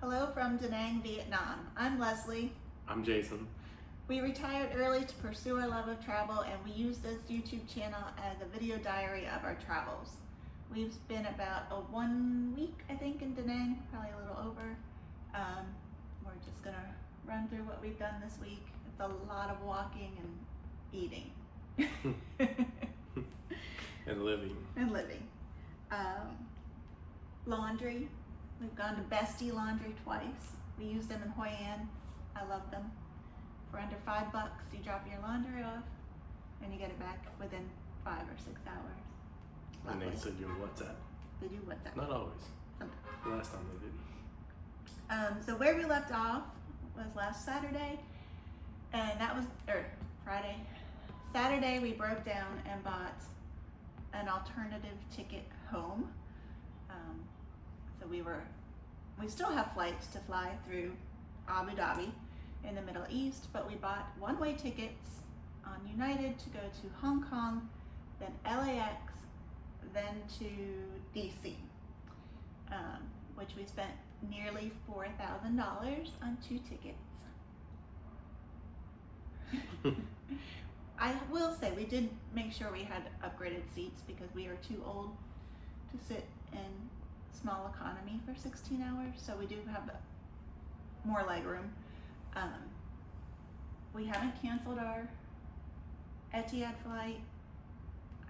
Hello from Da Nang, Vietnam. I'm Leslie. I'm Jason. We retired early to pursue our love of travel, and we use this YouTube channel as a video diary of our travels. We've been about 1 week, I think, in Da Nang, probably a little over. We're just gonna run through what we've done this week. It's a lot of walking and eating. And living. And living. Laundry. We've gone to Bestie Laundry twice. We use them in Hoi An. I love them. For under $5, you drop your laundry off and you get it back within 5 or 6 hours. And Lovely. they said you WhatsApp. They do WhatsApp. Not always. Sometimes. Last time they did. So where we left off was last Saturday, and that was, Friday. Saturday we broke down and bought an alternative ticket home. So we still have flights to fly through Abu Dhabi in the Middle East, but we bought one-way tickets on United to go to Hong Kong, then LAX, then to DC, which we spent nearly $4,000 on 2 tickets. I will say we did make sure we had upgraded seats because we are too old to sit in small economy for 16 hours, so we do have more leg room. We haven't canceled our Etihad flight.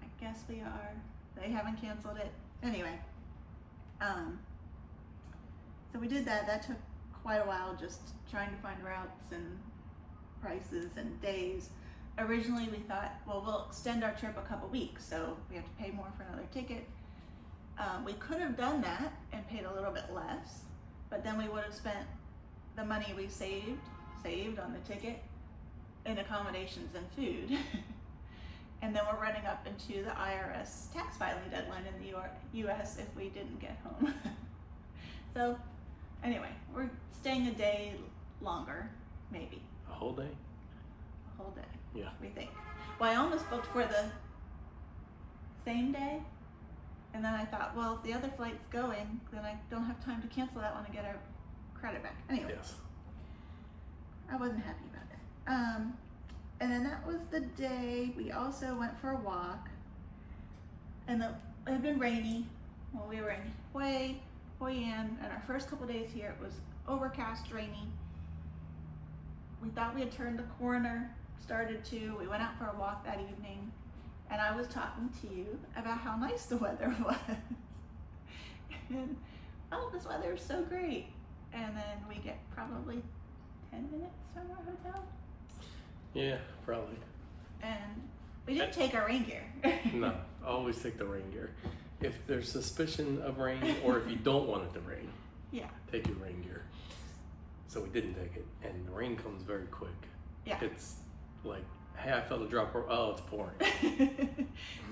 I guess we are. They haven't canceled it. Anyway, so we did that. That took quite a while, just trying to find routes and prices and days. Originally we thought, well, we'll extend our trip a couple weeks, so we have to pay more for another ticket. We could have done that and paid a little bit less, but then we would have spent the money we saved on the ticket in accommodations and food. And then we're running up into the IRS tax filing deadline in the US if we didn't get home. So anyway, we're staying a day longer, maybe. A whole day? A whole day. Yeah. We think. Well, I almost booked for the same day, and then I thought, well, if the other flight's going, then I don't have time to cancel that one and get our credit back. Anyway, Yes. I wasn't happy about it. And then that was the day we also went for a walk, and it had been rainy when we were in Hoi An, and our first couple days here it was overcast, rainy. We thought we had turned the corner, we went out for a walk that evening, and I was talking to you about how nice the weather was. And, oh, this weather is so great. And then we get probably 10 minutes from our hotel. Yeah, probably. And we didn't take our rain gear. No, always take the rain gear. If there's suspicion of rain, or if you don't want it to rain, Yeah. take your rain gear. So we didn't take it, and the rain comes very quick. Yeah. It's like, hey, I felt a drop, oh, it's pouring.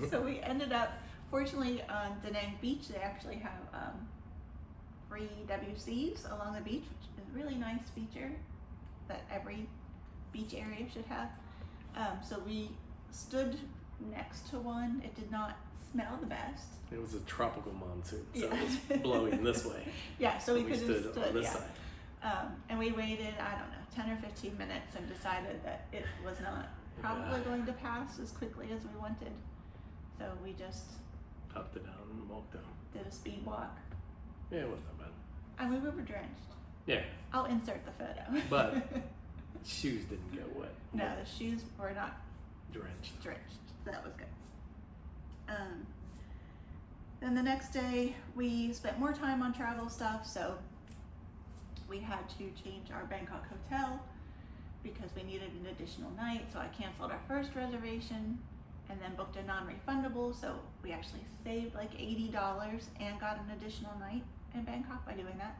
So we ended up, fortunately, on Da Nang Beach, they actually have free WCs along the beach, which is a really nice feature that every beach area should have. So we stood next to one. It did not smell the best. It was a tropical monsoon, so Yeah. it was blowing this way. Yeah, so we could have stood on this yeah. side. And we waited, I don't know, 10 or 15 minutes and decided that it was not probably Yeah. going to pass as quickly as we wanted. So we just Popped it down and walked down. did a speed walk. Yeah, it wasn't that bad. And we were drenched. Yeah, I'll insert the photo. But shoes didn't get wet. No, the shoes were not Drenched. drenched. So that was good. Then the next day we spent more time on travel stuff, so we had to change our Bangkok hotel because we needed an additional night, so I canceled our first reservation and then booked a non-refundable, so we actually saved like $80 and got an additional night in Bangkok by doing that.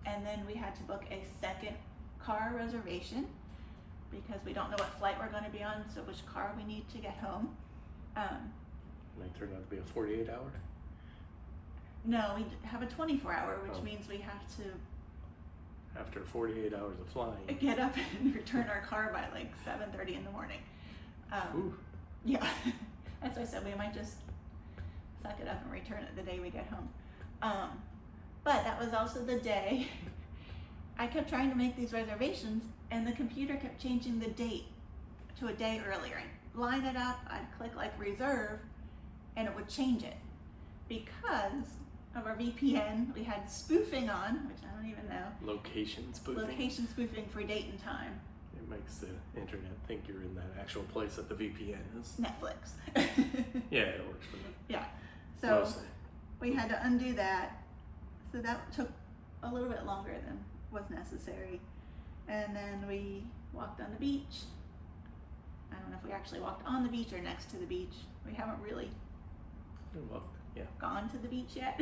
And then we had to book a second car reservation because we don't know what flight we're going to be on, so which car we need to get home. And they turned out to be a 48 hour. No, we have a 24-hour, which Oh. means we have to After 48 hours of flying. get up and return our car by like 7:30 in the morning. Ooh. Yeah, that's why I said we might just suck it up and return it the day we get home. But that was also the day I kept trying to make these reservations, and the computer kept changing the date to a day earlier. I'd line it up, I'd click like reserve, and it would change it. Because of our VPN, we had spoofing on, which I don't even know. Location spoofing. Location spoofing for date and time. It makes the internet think you're in that actual place that the VPN is. Netflix. Yeah, it works for me. Yeah. So Mostly. we had to undo that. So that took a little bit longer than was necessary. And then we walked on the beach. I don't know if we actually walked on the beach or next to the beach. We haven't really Well, yeah. gone to the beach yet.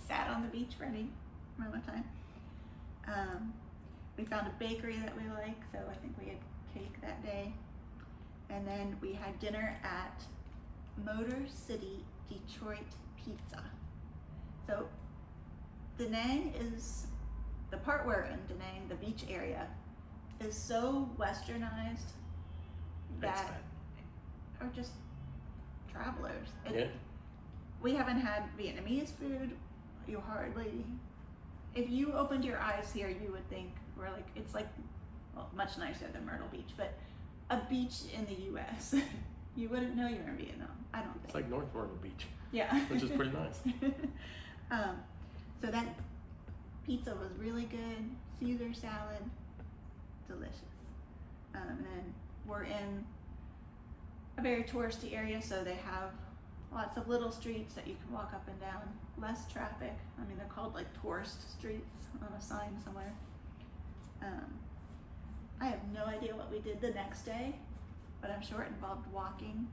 Sat on the beach for any amount of time. We found a bakery that we like, so I think we had cake that day. And then we had dinner at Motor City Detroit Pizza. So Da Nang is, the part we're in, Da Nang, the beach area, is so westernized That's that are just travelers. Yeah. We haven't had Vietnamese food. You hardly, if you opened your eyes here, you would think we're like, it's like, well, much nicer than Myrtle Beach, but a beach in the US. You wouldn't know you're in Vietnam, I don't think. It's like North Myrtle Beach, Yeah. which is pretty nice. So that pizza was really good. Caesar salad, delicious. And then we're in a very touristy area, so they have lots of little streets that you can walk up and down. Less traffic. I mean, they're called like tourist streets on a sign somewhere. I have no idea what we did the next day, but I'm sure it involved walking,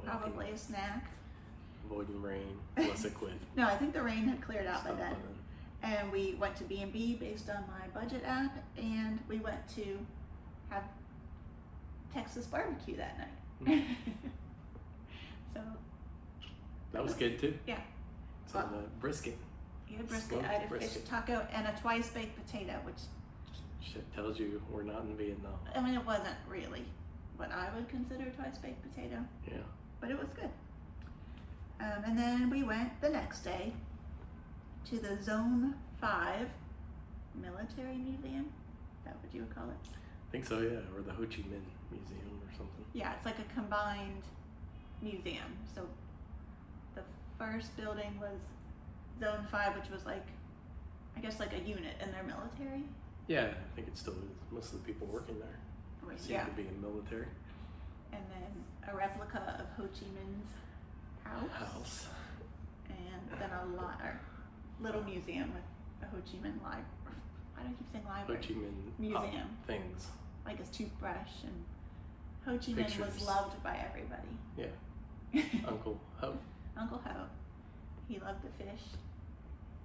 probably a snack. Avoiding rain, less equipped. No, I think the rain had cleared out by Stop then. by then. And we went to B&B based on my budget app, and we went to have Texas barbecue that night. So That was good too. Yeah. So the brisket. you had brisket, Smoked I had a fish brisket. taco, and a twice baked potato, which, Shit tells you we're not in Vietnam. I mean, it wasn't really what I would consider a twice baked potato, Yeah. but it was good. And then we went the next day to the Zone 5 Military Museum. Is that what you would call it? I think so, yeah. Or the Ho Chi Minh Museum or something. Yeah, it's like a combined museum. So the first building was Zone 5, which was like, I guess like a unit in their military. Yeah, I think it still is. Most of the people working there seem Yeah. to be in military. And then a replica of Ho Chi Minh's house. And then a little museum with a Ho Chi Minh library. Why do I keep saying Ho library? Chi Minh Museum. things. Like his toothbrush, and Ho Chi Minh was Pictures. loved by everybody. Yeah. Uncle Ho. Uncle Ho. He loved the fish.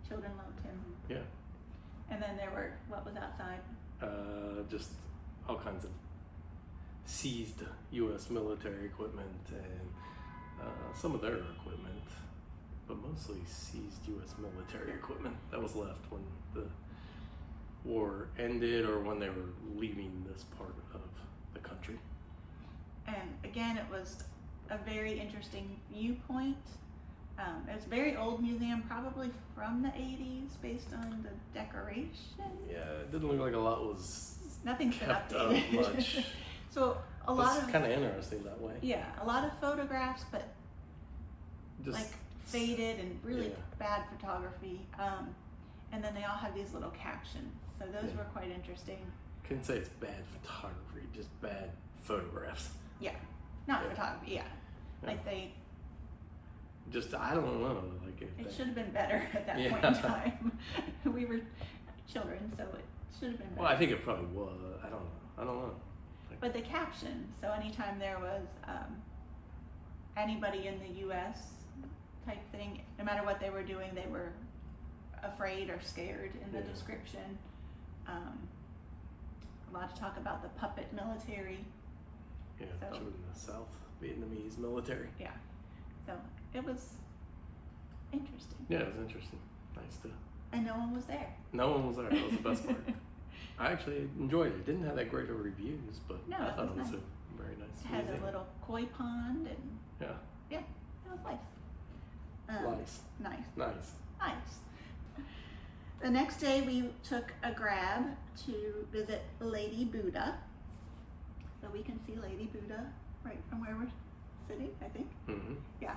Children loved him. Yeah. And then there were, what was outside? Just all kinds of seized U.S. military equipment and some of their equipment, but mostly seized U.S. military equipment that was left when the war ended or when they were leaving this part of the country. And again, it was a very interesting viewpoint. It was a very old museum, probably from the 80s, based on the decoration. Yeah, it didn't look like a lot was Nothing's been kept up updated. much. So a lot It's of, kind of interesting that way. yeah, a lot of photographs, but Just like faded and really yeah. bad photography. And then they all have these little captions. So those Yeah. were quite interesting. couldn't say it's bad photography, just bad photographs. Not Yeah. photography, yeah. Yeah. Like Just I don't know, like if it they, should have been better at that Yeah. point in time. We were children, so it should have been better. Well, I think it probably was. I don't know. But the caption, so anytime there was anybody in the U.S. type thing, no matter what they were doing, they were afraid or scared in the Yeah. description. A lot of talk about the puppet military. Yeah, So- in the South Vietnamese military. So it was interesting. Yeah, it was interesting. Nice to. And no one was there. No one was there. That was the best part. I actually enjoyed it. Didn't have that great of reviews, but No, I it thought was it was nice. a very nice It had museum. a little koi pond, and Yeah, it was nice. nice, Nice. nice. Nice. The next day we took a Grab to visit Lady Buddha. So we can see Lady Buddha right from where we're sitting, I think. Mm-hmm. Yeah.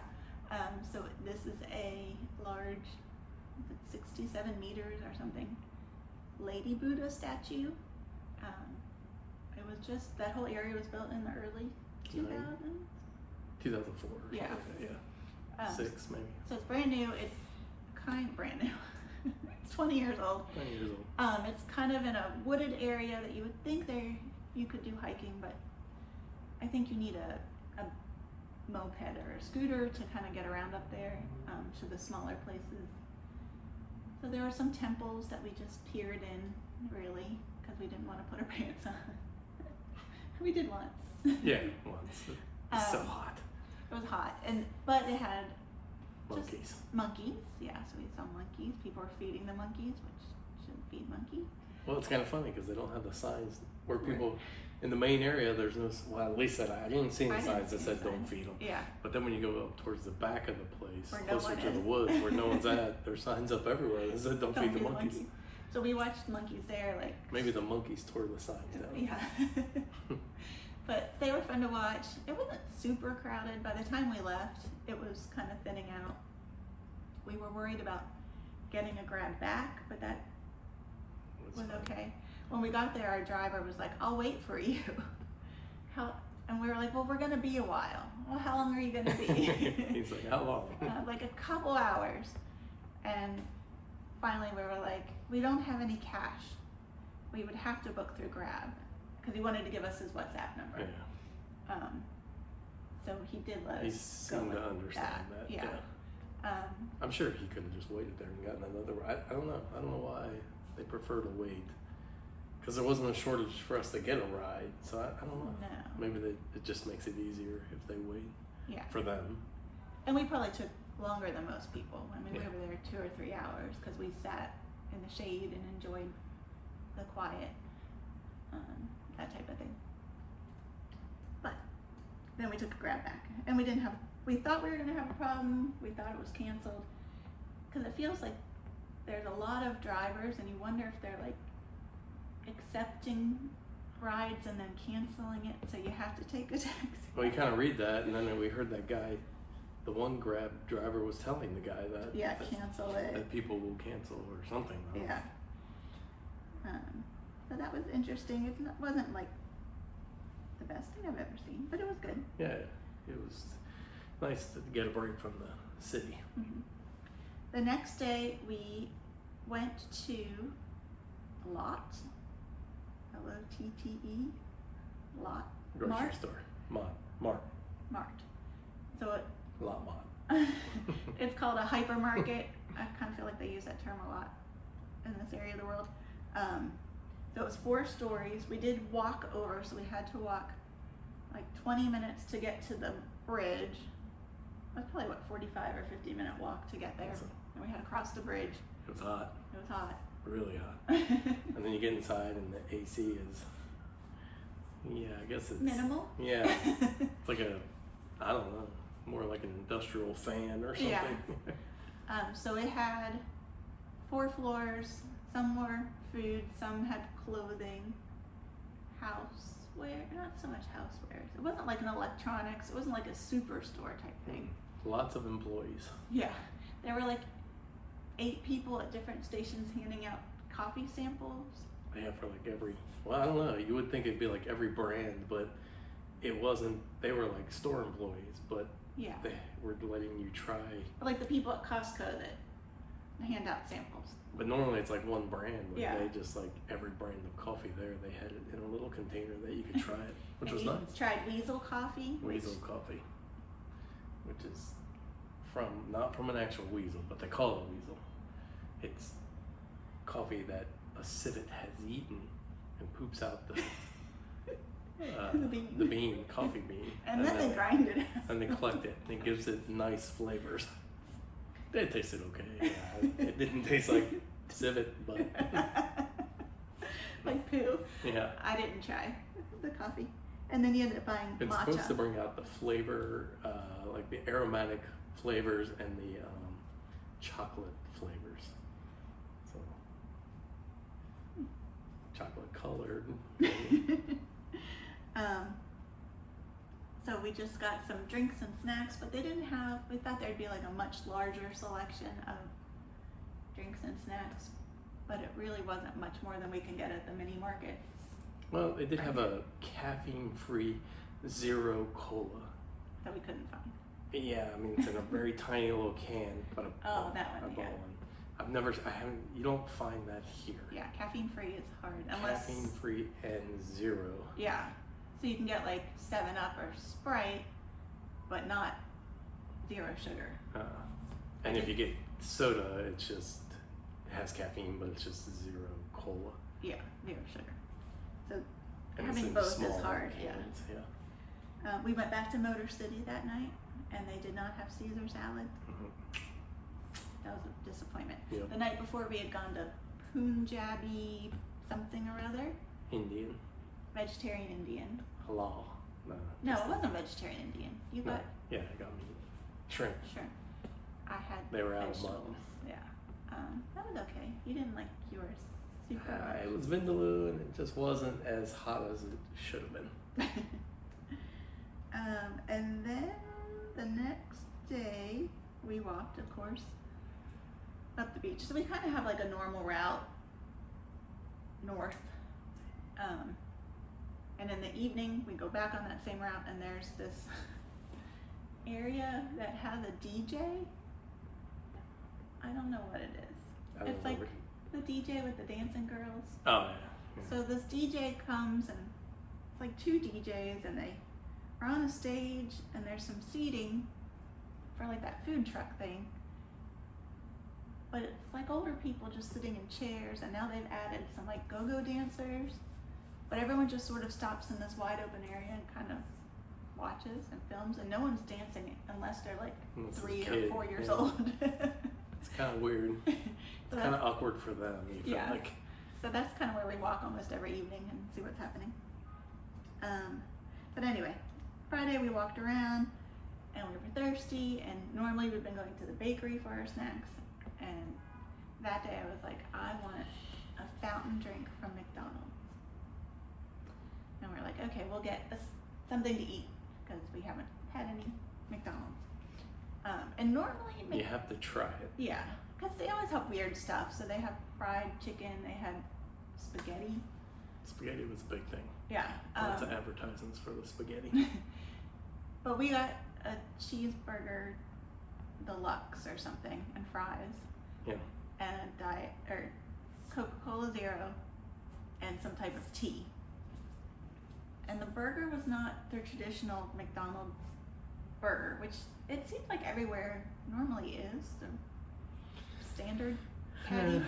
So this is a large, 67 meters or something, Lady Buddha statue. It was just, that whole area was built in the early 2000s. 2004. Or Yeah. something, yeah. 6 maybe. So it's brand new. It's kind of brand new. It's 20 years old. 20 years old. It's kind of in a wooded area that you would think you could do hiking, but I think you need a moped or a scooter to kind of get around up there to the smaller places. So there were some temples that we just peered in, really, because we didn't want to put our pants on. We did once. Yeah, once. It's so hot. It was hot, but it had Monkeys. monkeys. Yeah, so we saw monkeys. People were feeding the monkeys, which shouldn't feed monkeys. Well, it's kind of funny because they don't have the signs where people in the main area. There's no. Well, at least I didn't see any signs that said "Don't feed them." Yeah. But then when you go up towards the back of the place, Where no closer one to the is. woods where no one's at, there's signs up everywhere that said "Don't feed the monkeys." So we watched monkeys there, like. Maybe the monkeys tore the signs down. Yeah. But they were fun to watch. It wasn't super crowded. By the time we left, it was kind of thinning out. We were worried about getting a Grab back, but that was okay. When we got there, our driver was like, "I'll wait for you." And we were like, "Well, we're gonna be a while." "Well, how long are you gonna be?" He's like, "How long?" Like a couple hours. And finally we were like, "We don't have any cash. We would have to book through Grab," because he wanted to give us his WhatsApp number. Yeah. So he did let us He go seemed with to understand that. Yeah. I'm sure he could have just waited there and gotten another. I don't know. I don't know why they prefer to wait. Because there wasn't a shortage for us to get a ride, so I don't know. No. Maybe it just makes it easier if they wait. Yeah. For them. And we probably took longer than most people. I mean, Yeah. we were there 2 or 3 hours because we sat in the shade and enjoyed the quiet, that type of thing. But then we took a Grab back, and we thought we were going to have a problem. We thought it was canceled because it feels like there's a lot of drivers, and you wonder if they're like accepting rides and then canceling it, so you have to take a taxi. Well, you kind of read that, and then we heard that guy, the one Grab driver was telling the guy that Cancel it. that people will cancel or something. I don't know. So that was interesting. It wasn't like the best thing I've ever seen, but it was good. Yeah, it was nice to get a break from the city. Mm-hmm. The next day we went to Lot, L-O-T-T-E, Lot. Grocery Mart? store. Mart. So Lot. it's called a hypermarket. I kind of feel like they use that term a lot in this area of the world. So it was 4 stories. We did walk over, so we had to walk like 20 minutes to get to the bridge. It was probably 45 or 50-minute walk to get there. Awesome. And we had to cross the bridge. It was hot. It was hot. Really hot. And then you get inside and the AC is, I guess it's Minimal. Yeah, it's like I don't know, more like an industrial fan or something. Yeah. So it had 4 floors. Some were food, some had clothing, houseware. Not so much housewares. It wasn't like an electronics. It wasn't like a superstore type thing. Lots of employees. Yeah, there were like 8 people at different stations handing out coffee samples. Yeah, for like I don't know, you would think it'd be like every brand, but it wasn't. They were like store employees, but Yeah. they were letting you try. Like the people at Costco that hand out samples. But normally it's like one brand, but Yeah. they just like every brand of coffee there, they had it in a little container that you could try it, which was And nice. you tried Weasel coffee. Weasel coffee, which is not from an actual weasel, but they call it weasel. It's coffee that a civet has eaten and poops out the The bean. coffee bean, And then they grind it out. and they collect it, and it gives it nice flavors. It tasted okay. Yeah, it didn't taste like civet, but Like poo. yeah. I didn't try the coffee. And then you ended up buying It's matcha. supposed to bring out the flavor, like the aromatic flavors and the chocolate flavors. So chocolate colored. So we just got some drinks and snacks, but they didn't have, we thought there'd be like a much larger selection of drinks and snacks, but it really wasn't much more than we can get at the mini markets. Well, they did have a caffeine-free zero cola. That we couldn't find. Yeah, I mean it's in a very tiny little can, but That one, I bought yeah. one. You don't find that here. Yeah, caffeine free is hard. Unless, Caffeine-free and zero. yeah. So you can get like 7-Up or Sprite, but not zero sugar. And if you get soda, it has caffeine, but it's just zero cola. Yeah, zero sugar. So And it's having in both small is hard, cans, yeah. we went back to Motor City that night, and they did not have Caesar salad. Mhm. That was a disappointment. Yep. The night before, we had gone to Punjabi something or other, Indian, vegetarian Indian. halal. No, it wasn't vegetarian Indian. You No. got Yeah, I got meat. Shrimp. sure. I had They were out of vegetables. mutton. Yeah, that was okay. You didn't like yours super It was vindaloo, and it just wasn't as hot as it should have been. much. And then the next day, we walked, of course, up the beach. So we kind of have like a normal route north. And in the evening, we go back on that same route, and there's this area that has a DJ. I don't know what it is. I don't It's know like where- the DJ with the dancing girls. Oh, yeah. So this DJ comes, and it's like 2 DJs, and they are on a stage, and there's some seating for like that food truck thing. But it's like older people just sitting in chairs, and now they've added some like go-go dancers. But everyone just sort of stops in this wide open area and kind of watches and films, and no one's dancing unless they're like Unless it's a 3 kid, or 4 years yeah. old. It's kind of weird. So It's kind of awkward for them. You feel Yeah. like. So that's kind of where we walk almost every evening and see what's happening. But anyway, Friday we walked around and we were thirsty, and normally we've been going to the bakery for our snacks, and that day I was like, I want a fountain drink from McDonald's. And we're like, okay, we'll get something to eat because we haven't had any McDonald's. And normally, You have to try it. yeah, because they always have weird stuff. So they have fried chicken, they had spaghetti. Spaghetti was a big thing. Yeah. Lots of advertisements for the spaghetti. But we got a cheeseburger deluxe or something and fries. Yeah. And a diet or Coca-Cola Zero and some type of tea. And the burger was not their traditional McDonald's burger, which it seems like everywhere normally is the standard I patty. don't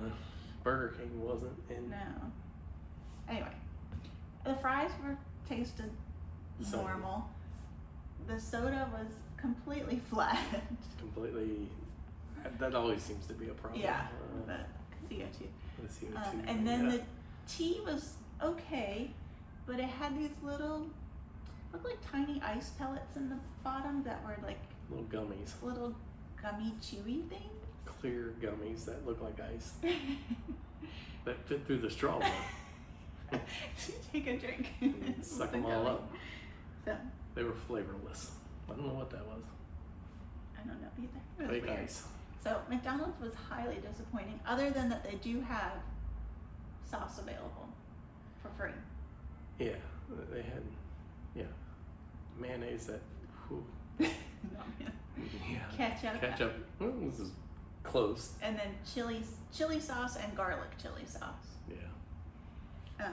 know. Burger King wasn't in. No. Anyway, the fries tasted Same. normal. The soda was completely flat. Completely. That always seems to be a problem. Yeah, the CO2. The CO2. And then yeah. the tea was okay, but it had these looked like tiny ice pellets in the bottom that were like little gummies. little gummy chewy things. Clear gummies that look like ice. That fit through the straw. though. Take a drink. And suck with the them all gummy. up. So, They were flavorless. I don't know what that was. I don't know either. It was Fake weird. ice. So McDonald's was highly disappointing, other than that they do have sauce available for free. Yeah, they had, mayonnaise that, whew, No, man. yeah. Ketchup. Ketchup, well, this is close. And then chili sauce and garlic chili sauce. Yeah.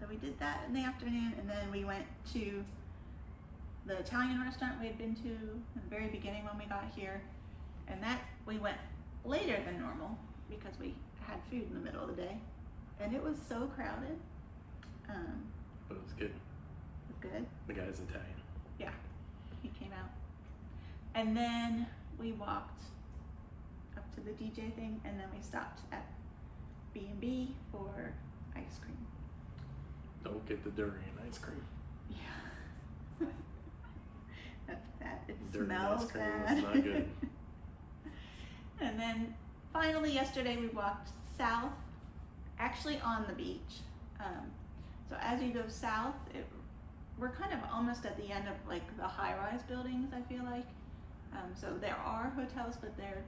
So we did that in the afternoon, and then we went to the Italian restaurant we had been to in the very beginning when we got here, and that we went later than normal because we had food in the middle of the day, and it was so crowded. But it was good. It was good. The guy's Italian. Yeah, he came out, and then we walked up to the DJ thing, and then we stopped at B&B for ice cream. Don't get the durian ice cream. Yeah. That's bad. It Dirty smells ice cream bad. is not good. And then finally yesterday we walked south actually on the beach. So as you go south, we're kind of almost at the end of like the high-rise buildings, I feel like. So there are hotels, but they're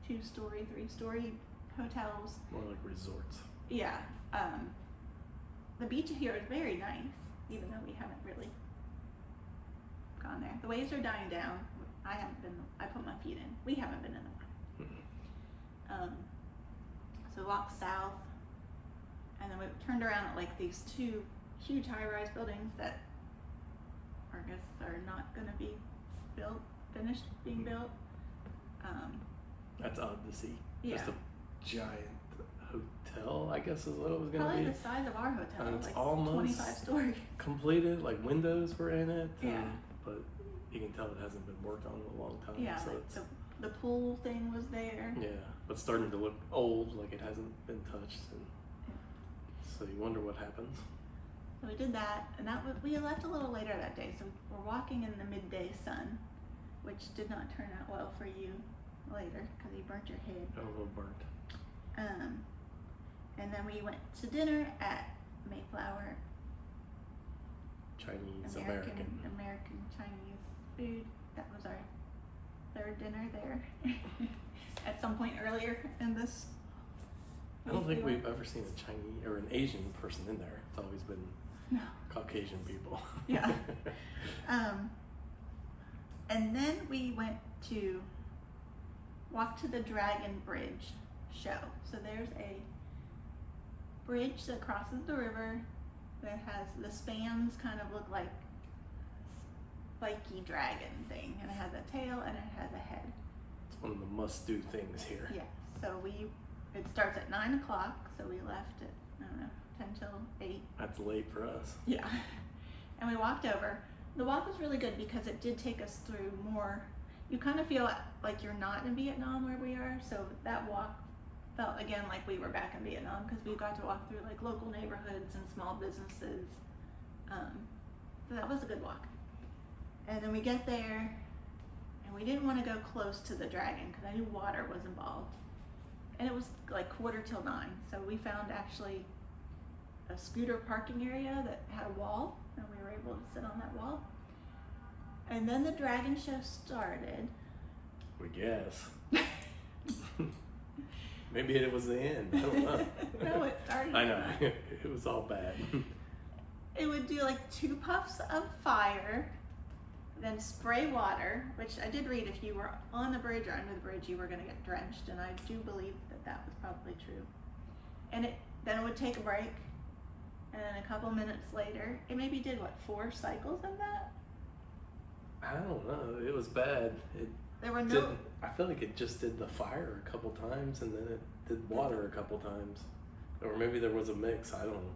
2-story, 3-story hotels. More like resorts. Yeah. The beach here is very nice, even though we haven't really gone there. The waves are dying down. I put my feet in. We haven't been in them. Mm-hmm. So we walked south, and then we turned around at like these 2 huge high-rise buildings that I guess are not going to be finished being built. That's odd to see. Yeah. Just a giant hotel, I guess is what it was going to Probably be. the size of our hotel, And it's like almost 25 stories. completed, like windows were in it. Yeah. But you can tell it hasn't been worked on in a long time. Yeah, So like it's, the pool thing was there. yeah, but starting to look old, like it hasn't been touched. And so you wonder what happens. So we did that, and we left a little later that day. So we're walking in the midday sun, which did not turn out well for you later because you burnt your head. Got a little burnt. And then we went to dinner at Mayflower. Chinese American Chinese food. That was our 3rd dinner there. At some point earlier in this. I don't think we we've ever seen a Chinese or an Asian person in there. It's always been No. Caucasian people. Yeah. And then we went to walk to the Dragon Bridge show. So there's a bridge that crosses the river that has the spans kind of look like spiky dragon thing, and it has a tail and it has a head. It's one of the must-do things here. Yeah. So it starts at 9 o'clock. So we left at, I don't know, 10 till 8. That's late for us. Yeah. And we walked over. The walk was really good because it did take us through more. You kind of feel like you're not in Vietnam where we are. So that walk felt again like we were back in Vietnam because we got to walk through like local neighborhoods and small businesses. So that was a good walk. And then we get there, and we didn't want to go close to the dragon because I knew water was involved. And it was like 8:45, so we found actually a scooter parking area that had a wall, and we were able to sit on that wall. And then the dragon show started. We guess. Maybe it was the end. I don't know. No, it started. I know. It was all bad. It would do like 2 puffs of fire, then spray water, which I did read if you were on the bridge or under the bridge, you were going to get drenched, and I do believe that was probably true. And then it would take a break, and then a couple minutes later, it maybe did 4 cycles of that? I don't know. It was bad. There were no. Didn't, I feel like it just did the fire a couple times, and then it did water a couple times. Or maybe there was a mix. I don't know.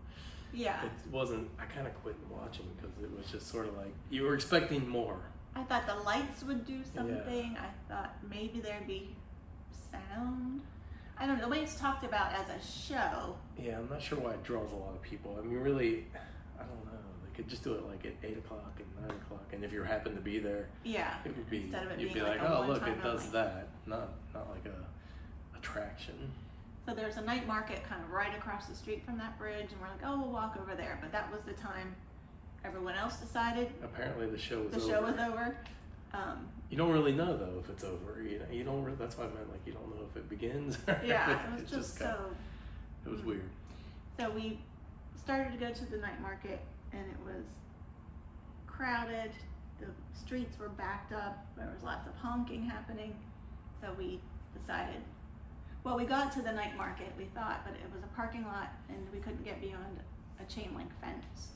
Yeah. It wasn't. I kind of quit watching because it was just sort of like you were expecting more. I thought the lights would do something. Yeah. I thought maybe there'd be sound. I don't know. The way it's talked about as a show. Yeah, I'm not sure why it draws a lot of people. I mean, really, I don't know. They could just do it like at 8 o'clock and 9 o'clock, and if you happen to be there, yeah, it would be. Instead of it you'd being be like, a oh look, it only. does that. Not like a attraction. So there's a night market kind of right across the street from that bridge, and we're like, oh, we'll walk over there. But that was the time everyone else decided. Apparently the show was over. The show was over. You don't really know though if it's over. You don't. Really, that's why I meant like you don't know if it begins. Yeah, it was just so. It was weird. So we started to go to the night market, and it was crowded. The streets were backed up. There was lots of honking happening. So we decided. Well, we got to the night market, we thought, but it was a parking lot, and we couldn't get beyond a chain link fence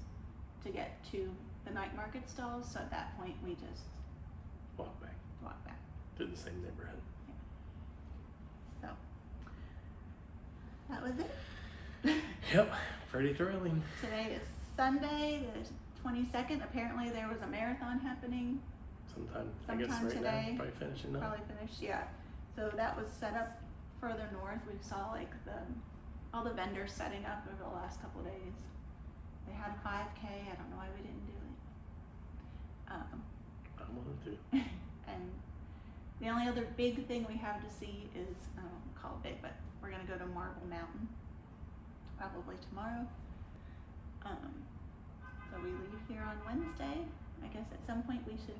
to get to the night market stalls. So at that point, we just walked back to the same neighborhood. Yeah. So that was it. Yep, pretty thrilling. Today is Sunday, the 22nd. Apparently, there was a marathon happening. Sometime I guess right today. now, probably finishing up. Probably finished, yeah. So that was set up further north. We saw like all the vendors setting up over the last couple of days. They had a 5K. I don't know why we didn't do it. I wanted to. And the only other big thing we have to see is, I don't call it big, but we're gonna go to Marble Mountain. probably tomorrow. So we leave here on Wednesday. I guess at some point we should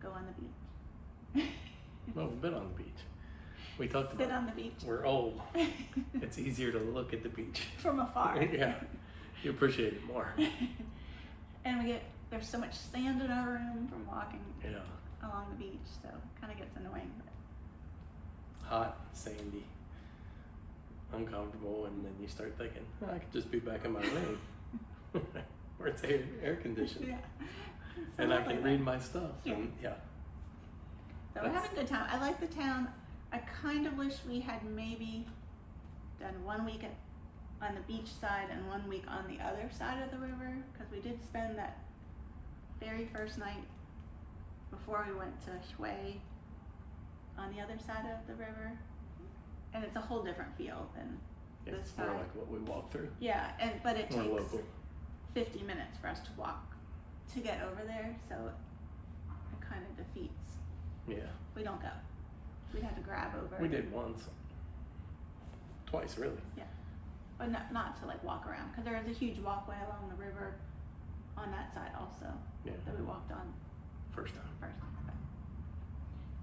go on the beach. Well, we've been on the beach. We talked Sit about on the beach we're old. It's easier to look at the beach. from afar. Yeah, you appreciate it more. And there's so much sand in our room from walking Yeah, along the beach, so it kind of gets annoying. But hot, sandy, uncomfortable, and then you start thinking, "Oh, I could just be back in my room where it's air conditioned, yeah. It's and I lovely can there. read my stuff." Yeah. And yeah, So we're That's- having a good time. I like the town. I kind of wish we had maybe done 1 week on the beach side and 1 week on the other side of the river, because we did spend that very first night before we went to Shui on the other side of the river, and it's a whole different feel than this it's more side. like what we walked through. Yeah, but it More takes local. 50 minutes for us to walk to get over there, so it kind of defeats. Yeah, We don't go. We'd have to grab over. we did once, twice really. But not to like walk around, because there is a huge walkway along the river on that side also Yeah, that we walked on first time. first. But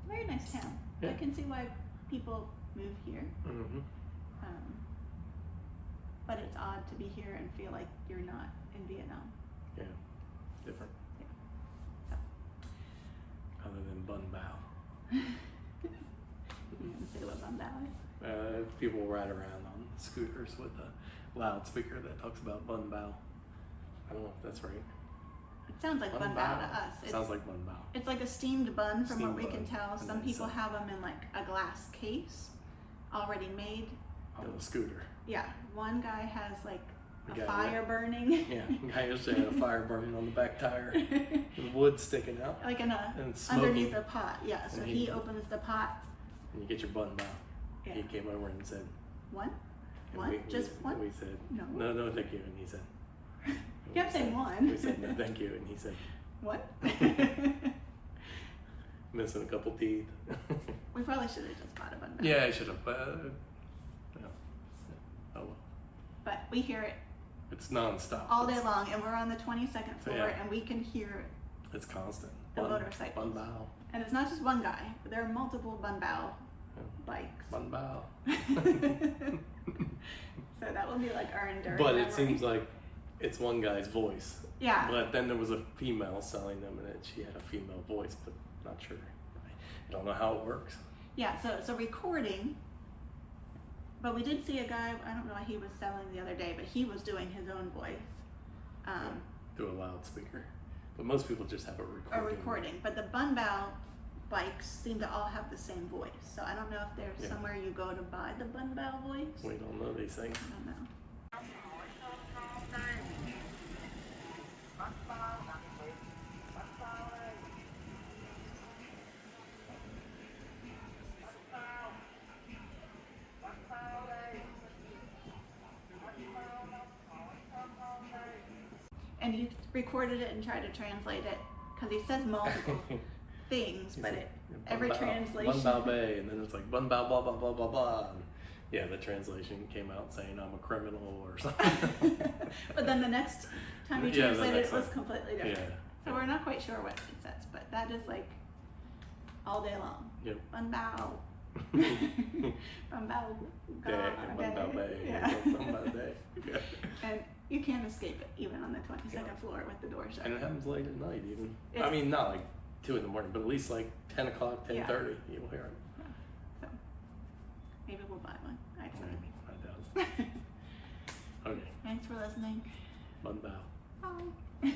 very nice town. I Yeah. can see why people move here, Mm-hmm. but it's odd to be here and feel like you're not in Vietnam. Yeah, different. So. Other than Bun Bao. You can see what Bun Bao is. People ride around on scooters with a loudspeaker that talks about Bun Bao. I don't know if that's right. It sounds like Bun Bao to us. Sounds like Bun Bao. It's like a steamed bun from what Steamed we can bun, tell. and Some then people some. have them in like a glass case already made. On a scooter. Yeah, one guy has like a Guy, fire burning. Yeah, guy yesterday had a fire burning on the back tire. With wood sticking out. Like in a And smoking. underneath a pot. Yeah, so And he he- opens the pot. And you get your Bun Bao. Yeah. He came over and said. One? and One? Just one? We said, No. no, thank you. And he said. You kept we saying said- one. We said, no, thank you. And he said, What? missing a couple teeth. We probably should have just bought a bun. Bao. Yeah, I should have. Yeah. Oh well. But we hear it It's nonstop. all day It's- long, and we're on the 22nd floor, Yeah. and we can hear it. It's constant. The Bun motorcycles. Bao. And it's not just one guy, but there are multiple Bun Bao Yeah. bikes. Bun Bao. So that will be like our enduring But memory. it seems like it's one guy's voice. Yeah. But then there was a female selling them, and she had a female voice, but not sure. I don't know how it works. Yeah, so it's a recording, but we did see a guy, I don't know what he was selling the other day, but he was doing his own voice. Through a loudspeaker. But most people just have a recording. A recording, but the Bun Bao bikes seem to all have the same voice. So I don't know if there's Yeah. somewhere you go to buy the Bun Bao voice. We don't know these things. I don't know. And you recorded it and tried to translate it because he says multiple things, but it every translation. Bun Bao Bay, and then it's like Bun Bao blah blah blah blah blah. And yeah, the translation came out saying I'm a criminal or something. But then the next time you Yeah, the translated next it was time. completely different. Yeah. So we're not quite sure what it says, but that is like all day long. Yep. Bun Bao. Bun Bao. Day, Bun Bao Bay, Yeah. Bun Bao Day. Yeah. And you can't escape it even on the 22nd floor with the door shut. And it happens late at night even. I It's- mean, not like 2 in the morning, but at least like 10 o'clock, 10:30, you'll hear it. So maybe we'll buy one. I don't know. I doubt it. Okay, Thanks for listening. Bun Bao. Bye.